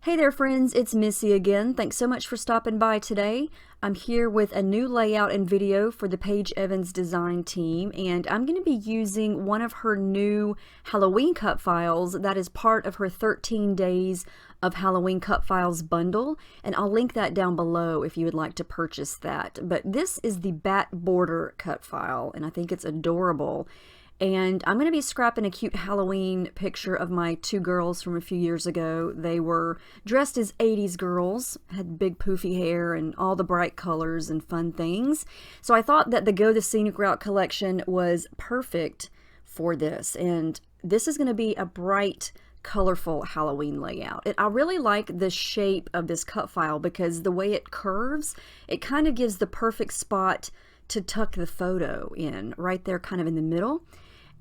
Hey there friends, it's Missy again. Thanks so much for stopping by today. I'm here with a new layout and video for the Paige Evans design team, and I'm going to be using one of her new Halloween cut files that is part of her 13 days of Halloween cut files bundle, and I'll link that down below if you would like to purchase that. But this is the bat border cut file, and I think it's adorable. And I'm going to be scrapping a cute Halloween picture of my two girls from a few years ago. They were dressed as 80s girls, had big poofy hair and all the bright colors and fun things. So I thought that the Go the Scenic Route collection was perfect for this. And this is going to be a bright, colorful Halloween layout. I really like the shape of this cut file because the way it curves, it kind of gives the perfect spot to tuck the photo in, right there kind of in the middle.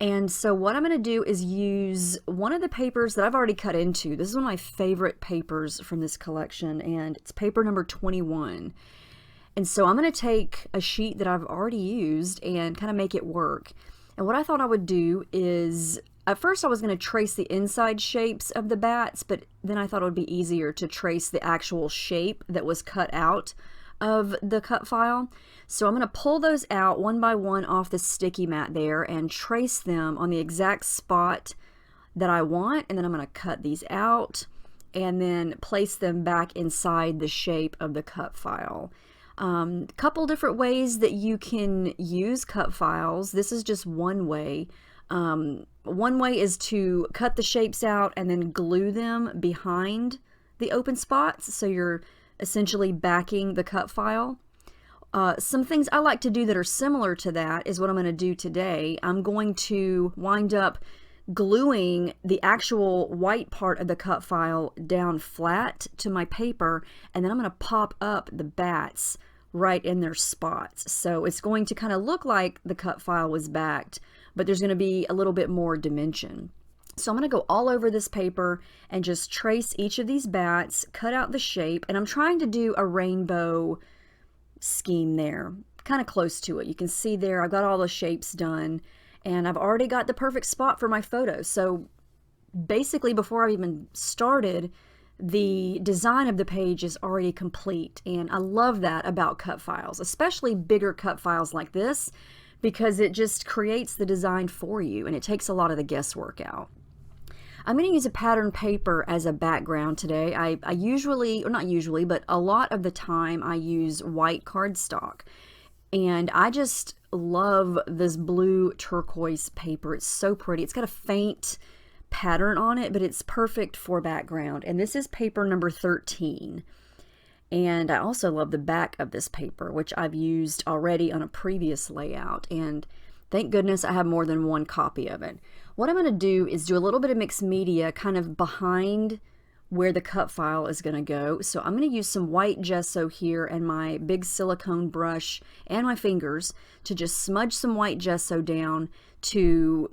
And so what I'm going to do is use one of the papers that I've already cut into. This is one of my favorite papers from this collection, and it's paper number 21. And so I'm going to take a sheet that I've already used and kind of make it work. And what I thought I would do is, at first I was going to trace the inside shapes of the bats, but then I thought it would be easier to trace the actual shape that was cut out of the cut file. So I'm going to pull those out one by one off the sticky mat there and trace them on the exact spot that I want, and then I'm going to cut these out and then place them back inside the shape of the cut file. Couple different ways that you can use cut files. This is just one way. One way is to cut the shapes out and then glue them behind the open spots, so you're essentially backing the cut file. Some things I like to do that are similar to that is what I'm going to do today. I'm going to wind up gluing the actual white part of the cut file down flat to my paper, and then I'm going to pop up the bats right in their spots. So it's going to kind of look like the cut file was backed, but there's going to be a little bit more dimension. So I'm going to go all over this paper and just trace each of these bats, cut out the shape, and I'm trying to do a rainbow scheme there, kind of close to it. You can see there I've got all the shapes done, and I've already got the perfect spot for my photo. So basically, before I even started, the design of the page is already complete, and I love that about cut files, especially bigger cut files like this, because it just creates the design for you and it takes a lot of the guesswork out. I'm going to use a pattern paper as a background today. I usually, or not usually, but a lot of the time I use white cardstock. And I just love this blue turquoise paper. It's so pretty. It's got a faint pattern on it, but it's perfect for background. And this is paper number 13. And I also love the back of this paper, which I've used already on a previous layout. And thank goodness I have more than one copy of it. What I'm going to do is do a little bit of mixed media kind of behind where the cut file is going to go. So I'm going to use some white gesso here and my big silicone brush and my fingers to just smudge some white gesso down to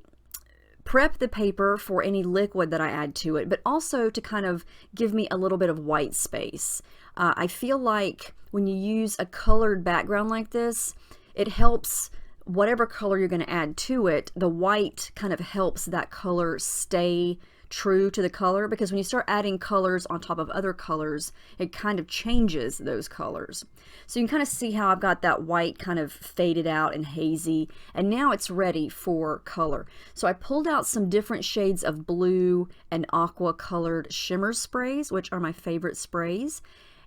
prep the paper for any liquid that I add to it, but also to kind of give me a little bit of white space. I feel like when you use a colored background like this, it helps whatever color you're going to add to it. The white kind of helps that color stay true to the color, because when you start adding colors on top of other colors, it kind of changes those colors. So you can kind of see how I've got that white kind of faded out and hazy, and now it's ready for color. So I pulled out some different shades of blue and aqua colored shimmer sprays, which are my favorite sprays.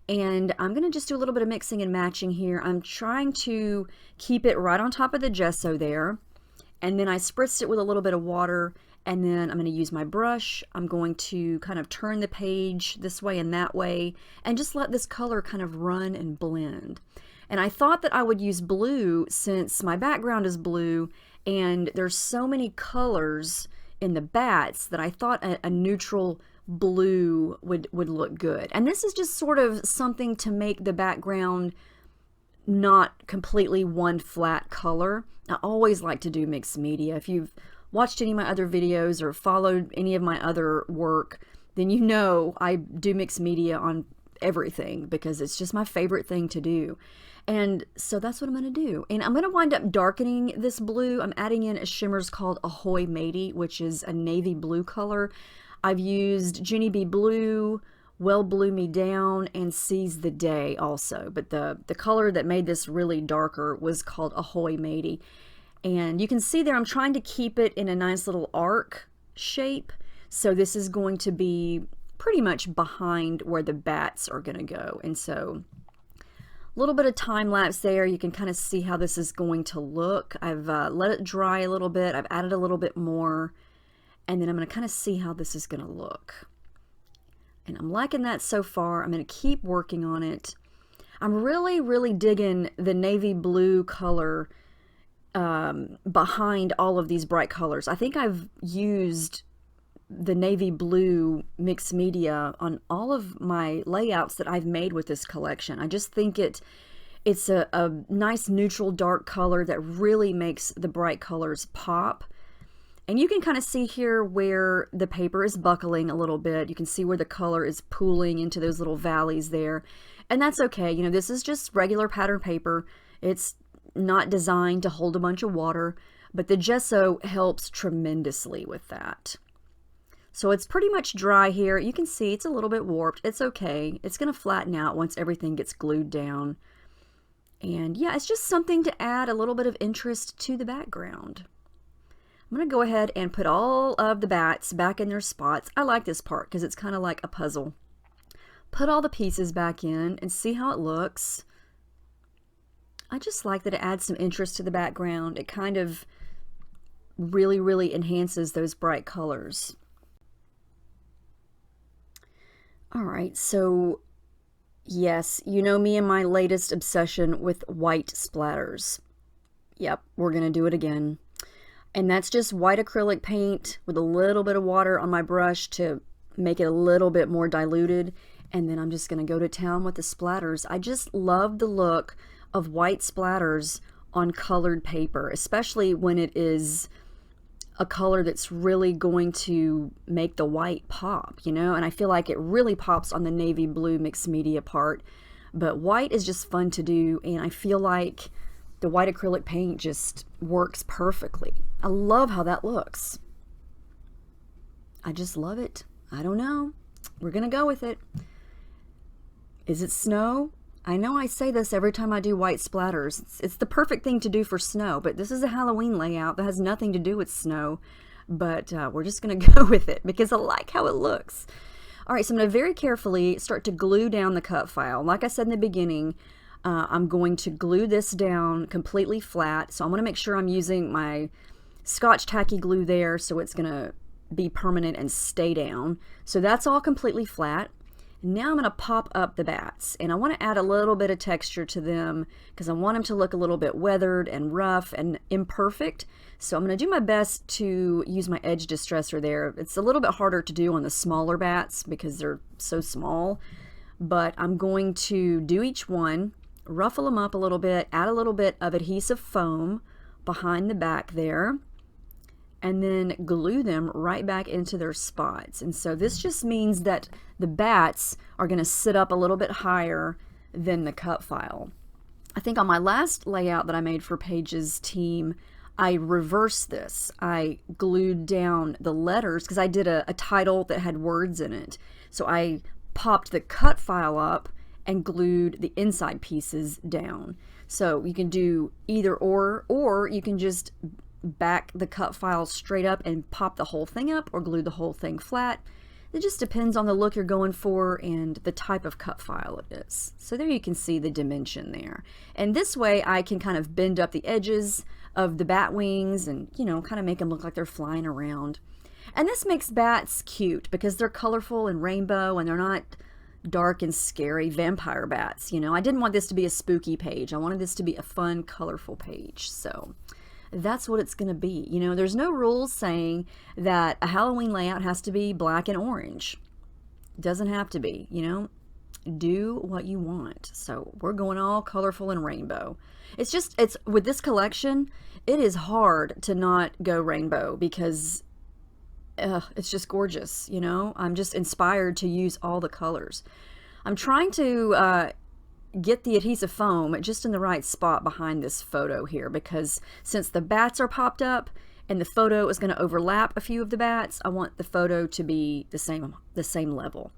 And I'm going to just do a little bit of mixing and matching here. I'm trying to keep it right on top of the gesso there. And then I spritzed it with a little bit of water. And then I'm going to use my brush. I'm going to kind of turn the page this way and that way and just let this color kind of run and blend. And I thought that I would use blue since my background is blue and there's so many colors in the bats that I thought a neutral blue would look good. And this is just sort of something to make the background not completely one flat color. I always like to do mixed media. If you've watched any of my other videos or followed any of my other work, then you know I do mixed media on everything because it's just my favorite thing to do. And so that's what I'm going to do. And I'm going to wind up darkening this blue. I'm adding in a shimmers called Ahoy Matey, which is a navy blue color. I've used Junie B Blue, will blue me down and seize the day also. But the color that made this really darker was called Ahoy Matey. And you can see there I'm trying to keep it in a nice little arc shape. So this is going to be pretty much behind where the bats are going to go. And so a little bit of time lapse there. You can kind of see how this is going to look. I've let it dry a little bit. I've added a little bit more. And then I'm going to kind of see how this is going to look. And I'm liking that so far. I'm going to keep working on it. I'm really digging the navy blue color behind all of these bright colors. I think I've used the navy blue mixed media on all of my layouts that I've made with this collection. I just think it's a nice neutral dark color that really makes the bright colors pop. And you can kind of see here where the paper is buckling a little bit. You can see where the color is pooling into those little valleys there. And that's okay. You know, this is just regular pattern paper. It's not designed to hold a bunch of water, but the gesso helps tremendously with that. So it's pretty much dry here. You can see it's a little bit warped. It's okay. It's going to flatten out once everything gets glued down. And yeah, it's just something to add a little bit of interest to the background. I'm going to go ahead and put all of the bats back in their spots. I like this part because it's kind of like a puzzle. Put all the pieces back in and see how it looks. I just like that it adds some interest to the background. It kind of really enhances those bright colors. All right, so yes, you know me and my latest obsession with white splatters. Yep, we're going to do it again. And that's just white acrylic paint with a little bit of water on my brush to make it a little bit more diluted. And then I'm just going to go to town with the splatters. I just love the look of white splatters on colored paper, especially when it is a color that's really going to make the white pop, you know? And I feel like it really pops on the navy blue mixed media part. But white is just fun to do, and I feel like the white acrylic paint just works perfectly. I love how that looks. I just love it. I don't know. We're gonna go with it. Is it snow? I know I say this every time I do white splatters. It's the perfect thing to do for snow, but this is a Halloween layout that has nothing to do with snow. But we're just gonna go with it because I like how it looks. All right, so I'm gonna very carefully start to glue down the cut file. Like I said in the beginning, I'm going to glue this down completely flat. So I'm gonna make sure I'm using my Scotch tacky glue there so it's gonna be permanent and stay down. So that's all completely flat. Now I'm going to pop up the bats, and I want to add a little bit of texture to them because I want them to look a little bit weathered and rough and imperfect. So I'm going to do my best to use my edge distressor there. It's a little bit harder to do on the smaller bats because they're so small, but I'm going to do each one, ruffle them up a little bit, add a little bit of adhesive foam behind the back there, and then glue them right back into their spots. And so this just means that the bats are going to sit up a little bit higher than the cut file. I think on my last layout that I made for Paige's team, I reversed this. I glued down the letters because I did a title that had words in it. So I popped the cut file up and glued the inside pieces down. So you can do either or you can just back the cut file straight up and pop the whole thing up or glue the whole thing flat. It just depends on the look you're going for and the type of cut file it is. So there you can see the dimension there. And this way I can kind of bend up the edges of the bat wings and, you know, kind of make them look like they're flying around. And this makes bats cute because they're colorful and rainbow and they're not dark and scary vampire bats. You know, I didn't want this to be a spooky page. I wanted this to be a fun, colorful page. So that's what it's going to be. You know, there's no rules saying that a Halloween layout has to be black and orange. It doesn't have to be, you know. Do what you want. So we're going all colorful and rainbow. It's with this collection, it is hard to not go rainbow because it's just gorgeous, you know. I'm just inspired to use all the colors. I'm trying to get the adhesive foam just in the right spot behind this photo here because since the bats are popped up and the photo is going to overlap a few of the bats, I want the photo to be the same level.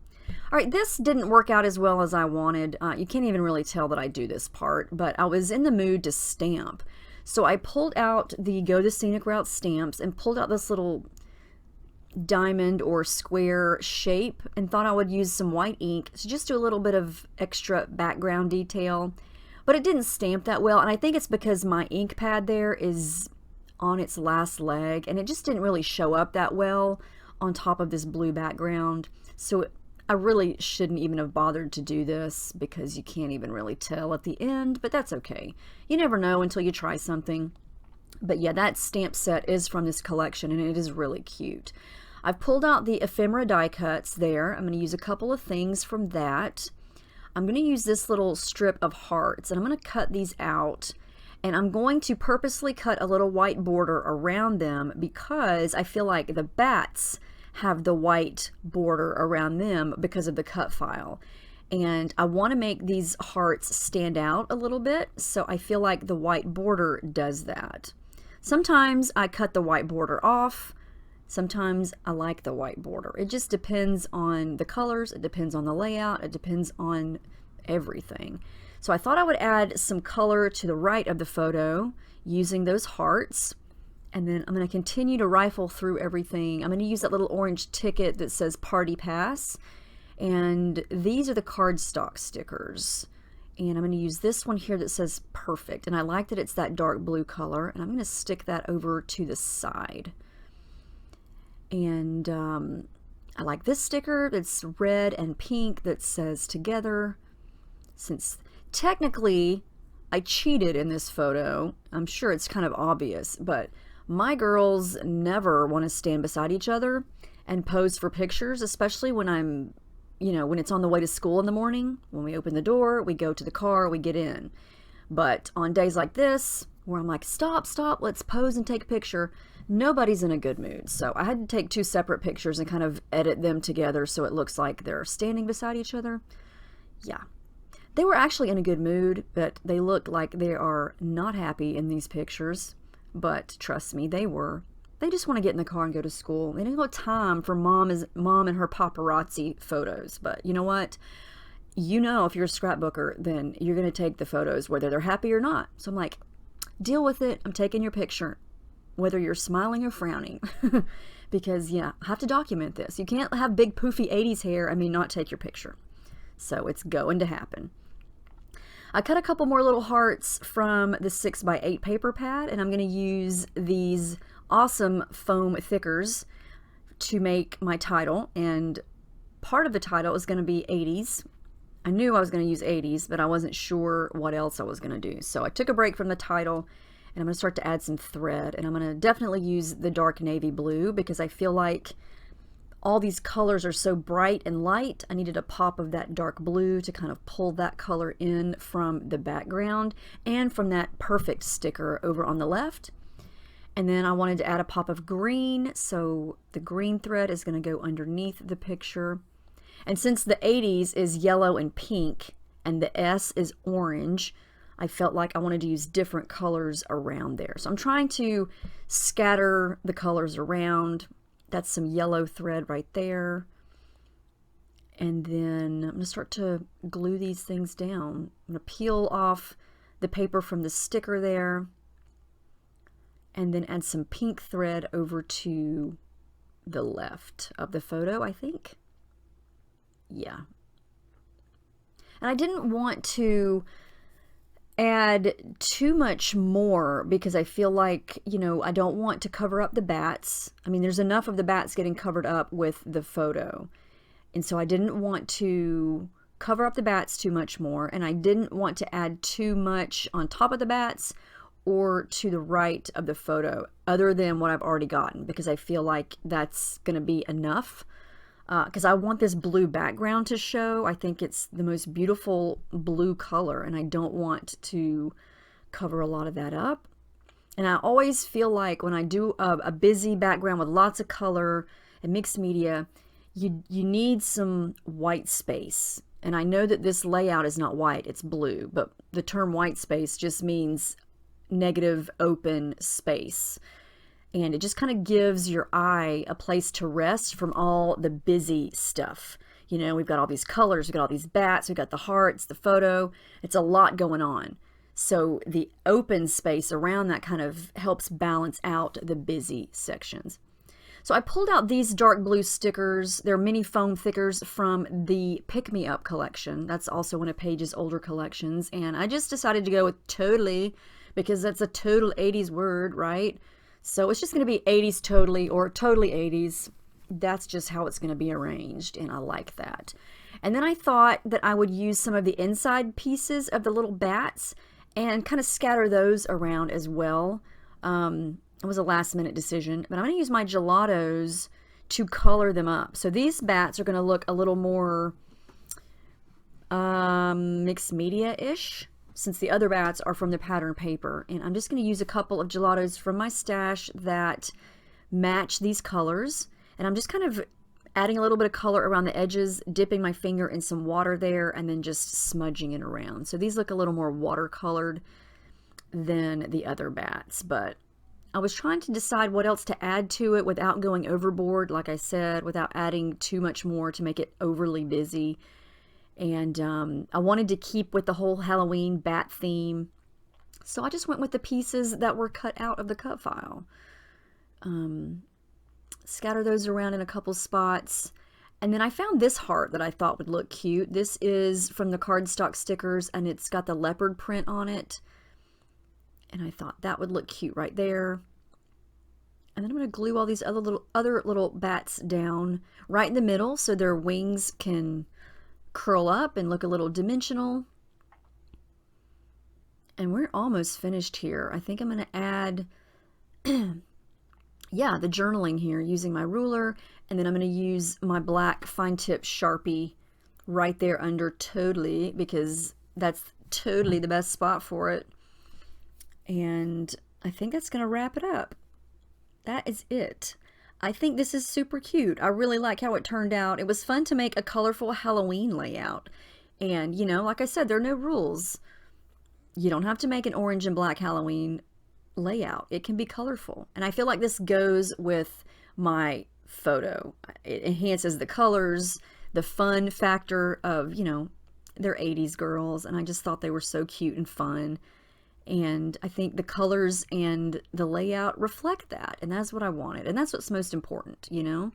All right, this didn't work out as well as I wanted. You can't even really tell that I do this part, but I was in the mood to stamp. So I pulled out the Go the Scenic Route stamps and pulled out this little diamond or square shape and thought I would use some white ink to just do a little bit of extra background detail. But it didn't stamp that well, and I think it's because my ink pad there is on its last leg, and it just didn't really show up that well on top of this blue background. So I really shouldn't even have bothered to do this because you can't even really tell at the end, but that's okay. You never know until you try something. But yeah, that stamp set is from this collection, and it is really cute. I've pulled out the ephemera die cuts there. I'm going to use a couple of things from that. I'm going to use this little strip of hearts, and I'm going to cut these out, and I'm going to purposely cut a little white border around them because I feel like the bats have the white border around them because of the cut file. And I want to make these hearts stand out a little bit, so I feel like the white border does that. Sometimes I cut the white border off. Sometimes I like the white border. It just depends on the colors, it depends on the layout, it depends on everything. So I thought I would add some color to the right of the photo using those hearts. And then I'm going to continue to rifle through everything. I'm going to use that little orange ticket that says Party Pass. And these are the cardstock stickers. And I'm going to use this one here that says Perfect. And I like that it's that dark blue color. And I'm going to stick that over to the side. And I like this sticker that's red and pink that says Together. Since technically I cheated in this photo, I'm sure it's kind of obvious, but my girls never want to stand beside each other and pose for pictures, especially when I'm, when it's on the way to school in the morning. When we open the door, we go to the car, we get in. But on days like this, where I'm like, stop, let's pose and take a picture, nobody's in a good mood. So I had to take two separate pictures and kind of edit them together so it looks like they're standing beside each other. Yeah. They were actually in a good mood, but they look like they are not happy in these pictures. But trust me, they were. They just want to get in the car and go to school. They didn't have time for mom and her paparazzi photos. But you know what? If you're a scrapbooker, then you're going to take the photos whether they're happy or not. So I'm like, deal with it. I'm taking your picture, whether you're smiling or frowning. Because, I have to document this. You can't have big poofy 80s hair and me not take your picture. So it's going to happen. I cut a couple more little hearts from the 6x8 paper pad, and I'm going to use these awesome foam thickers to make my title. And part of the title is going to be 80s. I knew I was going to use 80s, but I wasn't sure what else I was going to do. So I took a break from the title, and I'm going to start to add some thread. And I'm going to definitely use the dark navy blue because I feel like all these colors are so bright and light. I needed a pop of that dark blue to kind of pull that color in from the background and from that Perfect sticker over on the left. And then I wanted to add a pop of green, so the green thread is going to go underneath the picture. And since the 80s is yellow and pink and the S is orange, I felt like I wanted to use different colors around there. So I'm trying to scatter the colors around. That's some yellow thread right there. And then I'm going to start to glue these things down. I'm going to peel off the paper from the sticker there. And then add some pink thread over to the left of the photo, I think. Yeah. And I didn't want to add too much more because I feel like, I don't want to cover up the bats. I mean, there's enough of the bats getting covered up with the photo. And so I didn't want to cover up the bats too much more, and I didn't want to add too much on top of the bats or to the right of the photo other than what I've already gotten, because I feel like that's going to be enough. Because I want this blue background to show. I think it's the most beautiful blue color, and I don't want to cover a lot of that up. And I always feel like when I do a busy background with lots of color and mixed media, you need some white space. And I know that this layout is not white, it's blue, but the term white space just means negative open space. And it just kind of gives your eye a place to rest from all the busy stuff. You know, we've got all these colors, we've got all these bats, we've got the hearts, the photo. It's a lot going on. So the open space around that kind of helps balance out the busy sections. So I pulled out these dark blue stickers. They're mini foam thickers from the Pick Me Up collection. That's also one of Paige's older collections. And I just decided to go with totally, because that's a total 80s word, right? So it's just going to be 80s totally, or totally 80s. That's just how it's going to be arranged, and I like that. And then I thought that I would use some of the inside pieces of the little bats and kind of scatter those around as well. It was a last minute decision, but I'm going to use my gelatos to color them up. So these bats are going to look a little more mixed media-ish, since the other bats are from the pattern paper. And I'm just going to use a couple of gelatos from my stash that match these colors. And I'm just kind of adding a little bit of color around the edges, dipping my finger in some water there, and then just smudging it around. So these look a little more watercolored than the other bats, but I was trying to decide what else to add to it without going overboard, like I said, without adding too much more to make it overly busy. And I wanted to keep with the whole Halloween bat theme, so I just went with the pieces that were cut out of the cut file. Scatter those around in a couple spots. And then I found this heart that I thought would look cute. This is from the cardstock stickers, and it's got the leopard print on it. And I thought that would look cute right there. And then I'm going to glue all these other little bats down right in the middle so their wings can curl up and look a little dimensional. And we're almost finished here. I think I'm going to add yeah, the journaling here using my ruler, and then I'm going to use my black fine tip Sharpie right there under totally, because that's totally the best spot for it. And I think that's going to wrap it up. That is it. I think this is super cute. I really like how it turned out. It was fun to make a colorful Halloween layout. And, you know, like I said, there are no rules. You don't have to make an orange and black Halloween layout. It can be colorful. And I feel like this goes with my photo. It enhances the colors, the fun factor of, you know, they're 80s girls. And I just thought they were so cute and fun. And I think the colors and the layout reflect that. And that's what I wanted. And that's what's most important, you know.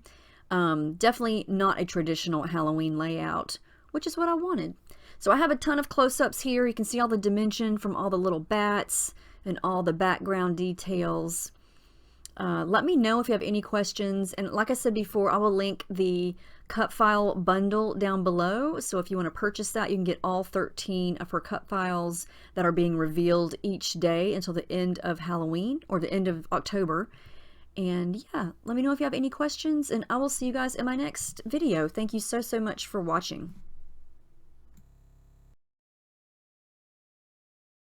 Definitely not a traditional Halloween layout, which is what I wanted. So I have a ton of close-ups here. You can see all the dimension from all the little bats and all the background details. Let me know if you have any questions. And like I said before, I will link the cut file bundle down below. So if you want to purchase that, you can get all 13 of her cut files that are being revealed each day until the end of Halloween or the end of October. And yeah, let me know if you have any questions, and I will see you guys in my next video. Thank you so much for watching.